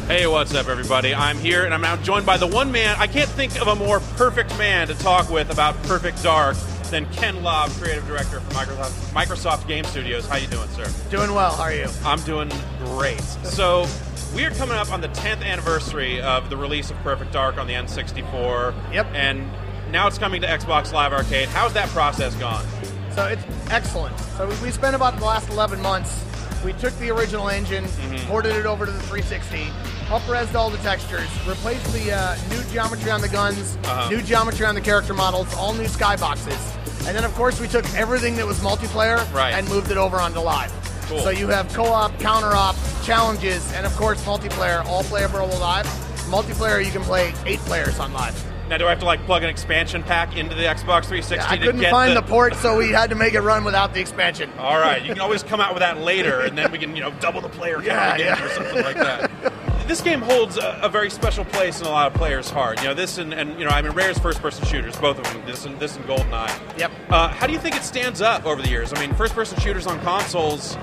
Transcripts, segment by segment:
Hey, what's up, everybody? I'm here, and I'm now joined by the one man. I can't think of a more perfect man to talk with about Perfect Dark than Ken Lobb, creative director for Microsoft Game Studios. How you doing, sir? Doing well. How are you? I'm doing great. So, we are coming up on the 10th anniversary of the release of Perfect Dark on the N64. Yep. And now it's coming to Xbox Live Arcade. How's that process gone? So it's excellent. So we spent about the last 11 months. We took the original engine, ported it over to the 360, up-resed all the textures, replaced the new geometry on the guns, new geometry on the character models, all new skyboxes. And then, of course, we took everything that was multiplayer and moved it over onto live. Cool. So you have co-op, counter-op, challenges, and, of course, multiplayer, all playable live. Multiplayer, you can play 8 players on live. Now, do I have to plug an expansion pack into the Xbox 360 I couldn't find the port, so we had to make it run without the expansion. All right, you can always come out with that later, and then we can, double the player count again or something like that. This game holds a very special place in a lot of players' heart. This and Rare's first-person shooters, both of them. This and GoldenEye. Yep. How do you think it stands up over the years? I mean, first-person shooters on consoles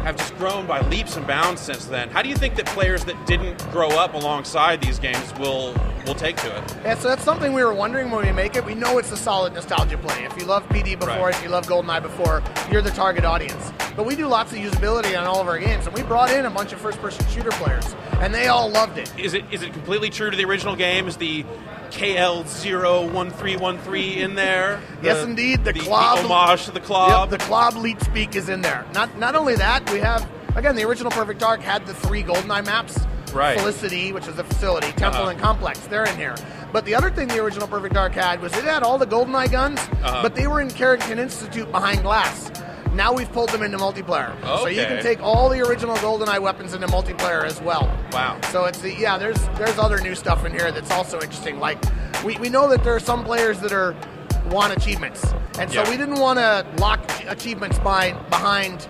have just grown by leaps and bounds since then. How do you think that players that didn't grow up alongside these games will take to it? Yeah, so that's something we were wondering when we make it. We know it's a solid nostalgia play. If you loved PD before, if you loved GoldenEye before, you're the target audience. But we do lots of usability on all of our games, and we brought in a bunch of first-person shooter players, and they all loved it. Is it completely true to the original game? Is the KL01313 in there? Yes, indeed. The Klob, homage to the Klob. Yep, the Klob lead speak is in there. Not only that, we have, again, the original Perfect Dark had the 3 GoldenEye maps. Right. Felicity, which is a facility, Temple and Complex, they're in here. But the other thing the original Perfect Dark had was it had all the GoldenEye guns, but they were in Carrington Institute behind glass. Now we've pulled them into multiplayer. Okay. So you can take all the original GoldenEye weapons into multiplayer as well. Wow. So it's there's other new stuff in here that's also interesting. Like we know that there are some players that want achievements. And so we didn't want to lock achievements behind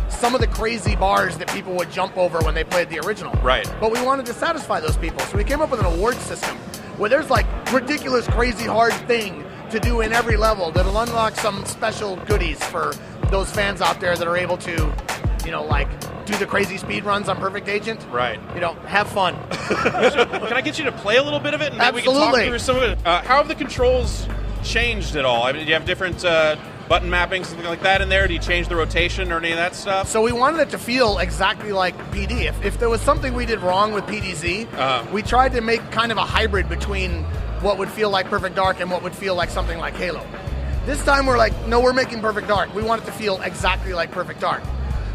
some of the crazy bars that people would jump over when they played the original. Right. But we wanted to satisfy those people. So we came up with an award system where there's ridiculous, crazy, hard thing to do in every level that'll unlock some special goodies for those fans out there that are able to, do the crazy speed runs on Perfect Agent. Right. Have fun. Can I get you to play a little bit of it? And maybe Absolutely. we can talk through some of it. How have the controls changed at all? I mean, do you have different button mappings, something like that in there? Do you change the rotation or any of that stuff? So we wanted it to feel exactly like PD. If there was something we did wrong with PDZ, we tried to make kind of a hybrid between what would feel like Perfect Dark and what would feel like something like Halo. This time we're no, we're making Perfect Dark. We want it to feel exactly like Perfect Dark.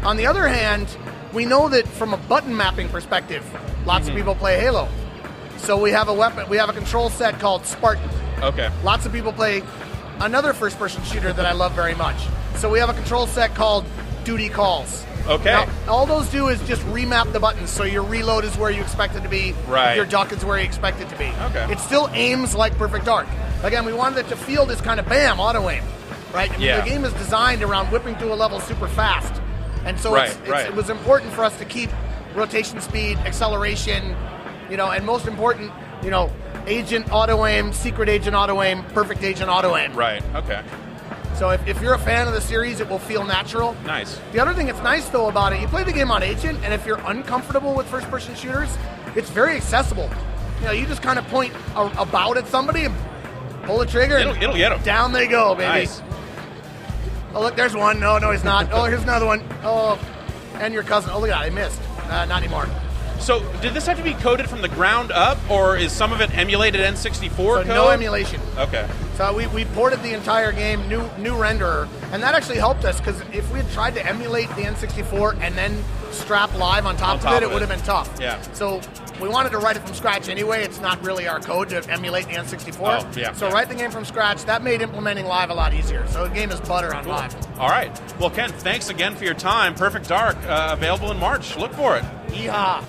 On the other hand, we know that from a button mapping perspective, lots of people play Halo. So we have a control set called Spartan. Okay. Lots of people play another first-person shooter that I love very much. So we have a control set called Duty Calls. Okay. Now, all those do is just remap the buttons, so your reload is where you expect it to be. Right. Your duck is where you expect it to be. Okay. It still aims like Perfect Dark. Again, we wanted it to feel this kind of bam, auto-aim. Right? I mean, the game is designed around whipping through a level super fast. And so it was important for us to keep rotation speed, acceleration, and most important, agent auto-aim, secret agent auto-aim, perfect agent auto-aim. Right, okay. So if you're a fan of the series, it will feel natural. Nice. The other thing that's nice, though, about it, you play the game on Agent, and if you're uncomfortable with first-person shooters, it's very accessible. You just kind of point about at somebody and pull the trigger. It'll get them. Down they go, baby. Nice. Oh, look, there's one. No, he's not. Oh, here's another one. Oh, and your cousin. Oh, look at that. I missed. Not anymore. So, did this have to be coded from the ground up, or is some of it emulated N64 code? No emulation. Okay. So we ported the entire game, new renderer, and that actually helped us, because if we had tried to emulate the N64 and then strap live on top of it, it would have been tough. Yeah. So we wanted to write it from scratch anyway. It's not really our code to emulate the N64. Oh, yeah. So write the game from scratch. That made implementing live a lot easier. So the game is butter on live. All right. Well, Ken, thanks again for your time. Perfect Dark, available in March. Look for it. Yeehaw.